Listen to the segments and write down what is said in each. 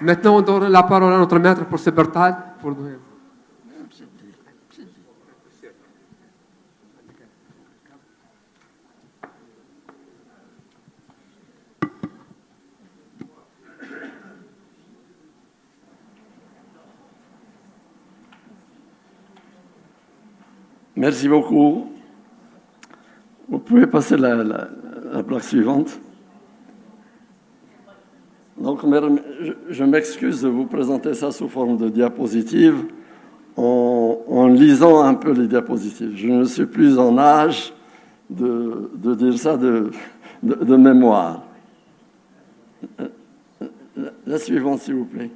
Maintenant, on donne la parole à notre maître pour ce partage. Merci beaucoup. Vous pouvez passer la plaque suivante. Donc, je m'excuse de vous présenter ça sous forme de diapositive en lisant un peu les diapositives. Je ne suis plus en âge de dire ça de mémoire. La suivante, s'il vous plaît.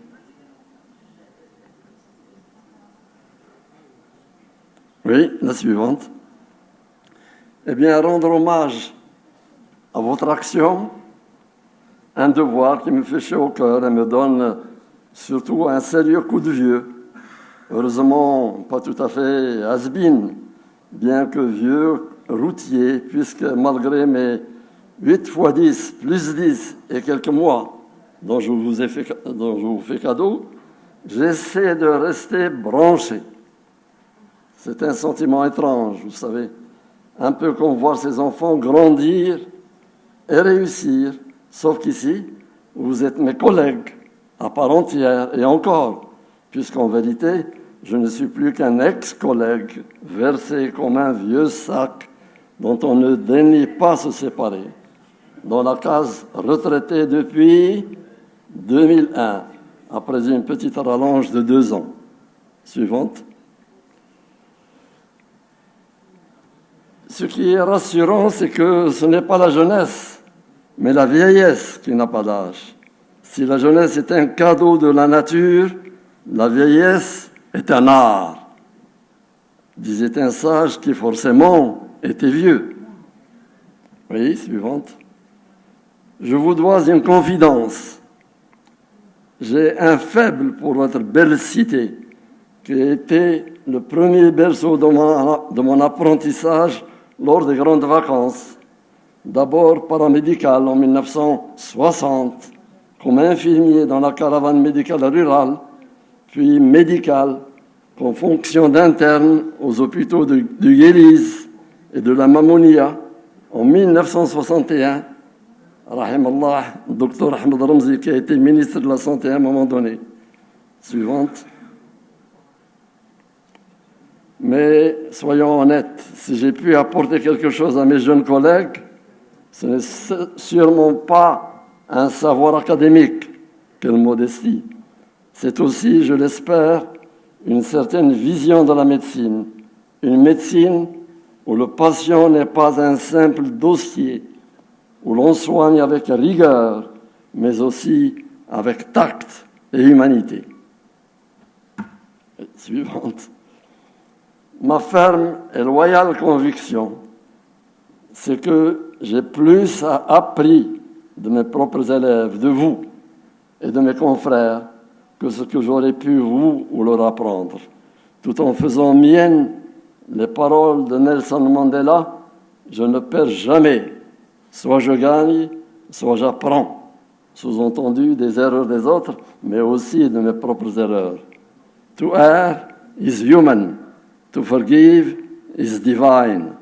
Oui, la suivante. Eh bien, rendre hommage à votre action, un devoir qui me fait chaud au cœur et me donne surtout un sérieux coup de vieux. Heureusement, pas tout à fait has-been, bien que vieux routier, puisque malgré mes 8 x 10, plus 10 et quelques mois dont je vous fais cadeau, j'essaie de rester branché. C'est un sentiment étrange, vous savez, un peu comme voir ses enfants grandir et réussir, sauf qu'ici, vous êtes mes collègues à part entière, et encore, puisqu'en vérité, je ne suis plus qu'un ex-collègue versé comme un vieux sac dont on ne daigne pas se séparer, dans la case retraité depuis 2001, après une petite rallonge de 2 ans. Suivante. Ce qui est rassurant, c'est que ce n'est pas la jeunesse, mais la vieillesse qui n'a pas d'âge. Si la jeunesse est un cadeau de la nature, la vieillesse est un art, disait un sage qui forcément était vieux. Oui, suivante. Je vous dois une confidence. J'ai un faible pour votre belle cité, qui a été le premier berceau de mon apprentissage lors des grandes vacances. D'abord paramédical en 1960, comme infirmier dans la caravane médicale rurale, puis médical comme fonction d'interne aux hôpitaux de Yélis et de la Mamounia en 1961. Rahimallah, Dr Ahmed Ramzi, qui a été ministre de la Santé à un moment donné. Suivante. Mais soyons honnêtes, si j'ai pu apporter quelque chose à mes jeunes collègues, ce n'est sûrement pas un savoir académique, quelle modestie. C'est aussi, je l'espère, une certaine vision de la médecine. Une médecine où le patient n'est pas un simple dossier, où l'on soigne avec rigueur, mais aussi avec tact et humanité. Suivante. Ma ferme et loyale conviction, c'est que j'ai plus appris de mes propres élèves, de vous et de mes confrères, que ce que j'aurais pu vous ou leur apprendre, tout en faisant miennes les paroles de Nelson Mandela, je ne perds jamais, soit je gagne, soit j'apprends, sous-entendu des erreurs des autres, mais aussi de mes propres erreurs. To err is human. To forgive is divine.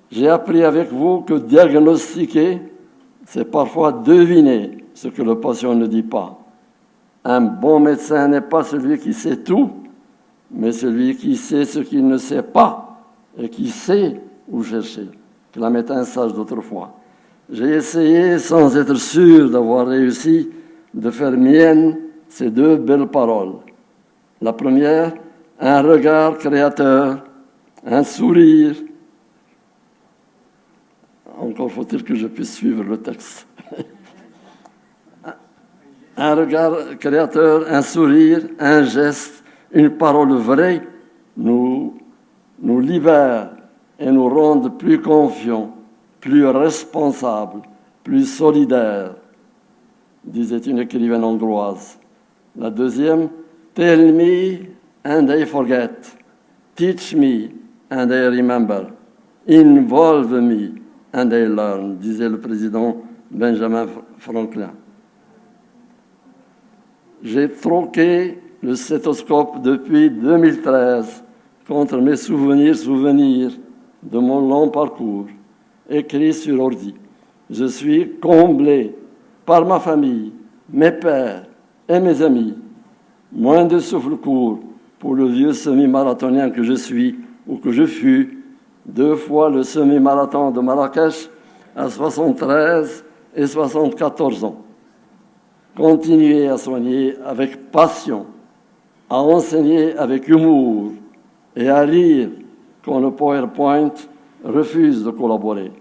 J'ai appris avec vous que diagnostiquer, c'est parfois deviner ce que le patient ne dit pas. Un bon médecin n'est pas celui qui sait tout, mais celui qui sait ce qu'il ne sait pas et qui sait où chercher. Clamait un sage d'autrefois. J'ai essayé, sans être sûr d'avoir réussi, de faire mienne ces 2 belles paroles. La première, un regard créateur, un sourire. Encore faut-il que je puisse suivre le texte. Un regard créateur, un sourire, un geste, une parole vraie nous libère et nous rendent plus confiants, plus responsables, plus solidaires, disait une écrivaine hongroise. La deuxième, tell me and I forget. Teach me and I remember. Involve me and I learn, disait le président Benjamin Franklin. J'ai troqué le stéthoscope depuis 2013 contre mes souvenirs de mon long parcours, écrit sur ordi. Je suis comblé par ma famille, mes pères et mes amis. Moins de souffle court pour le vieux semi-marathonien que je suis ou que je fus, 2 fois le semi-marathon de Marrakech à 73 et 74 ans. Continuez à soigner avec passion, à enseigner avec humour et à rire quand le PowerPoint refuse de collaborer.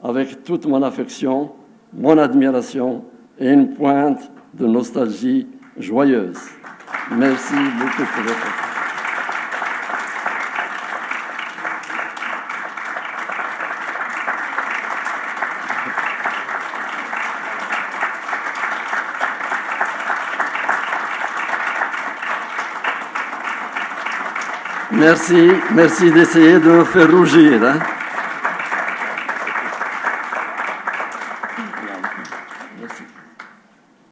Avec toute mon affection, mon admiration et une pointe de nostalgie joyeuse. Merci beaucoup pour votre attention. Merci d'essayer de me faire rougir. Hein. Merci.